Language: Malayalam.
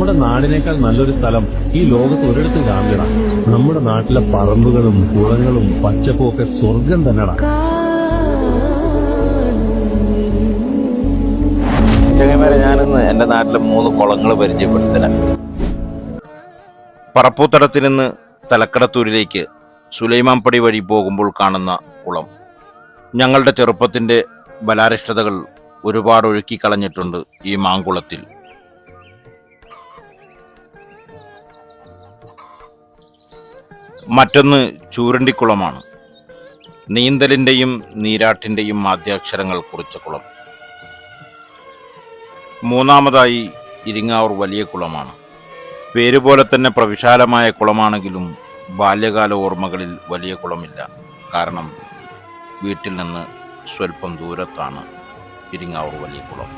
നമ്മുടെ നാടിനേക്കാൾ നല്ലൊരു സ്ഥലം ഈ ലോകത്ത് ഒരിടത്തും കാണില്ല. നമ്മുടെ നാട്ടിലെ പറമ്പുകളും കുളങ്ങളും പച്ചപ്പും ഒക്കെ സ്വർഗം തന്നെടാ. ചങ്ങന്മാരെ, ഞാനിന്ന് എൻ്റെ നാട്ടിലെ 3 കുളങ്ങൾ പരിചയപ്പെടുത്തരാം. പറപ്പൂത്തടത്തിൽ നിന്ന് തലക്കടത്തൂരിലേക്ക് സുലൈമാൻപടി വഴി പോകുമ്പോൾ കാണുന്ന കുളം. ഞങ്ങളുടെ ചെറുപ്പത്തിൻ്റെ ബലാരിഷ്ടതകൾ ഒരുപാട് ഒഴുക്കിക്കളഞ്ഞിട്ടുണ്ട് ഈ മാങ്കുളത്തിൽ. മറ്റൊന്ന് ചൂരണ്ടിക്കുളമാണ്. നീന്തലിൻ്റെയും നീരാട്ടിൻ്റെയും ആദ്യാക്ഷരങ്ങൾ കുറിച്ച കുളം. മൂന്നാമതായി ഇരിങ്ങാവൂർ വലിയ കുളമാണ്. പേരുപോലെ തന്നെ പ്രവിശാലമായ കുളമാണെങ്കിലും ബാല്യകാല ഓർമ്മകളിൽ വലിയ കുളമില്ല. കാരണം വീട്ടിൽ നിന്ന് സ്വല്പം ദൂരത്താണ് ഇരിങ്ങാവൂർ വലിയ കുളം.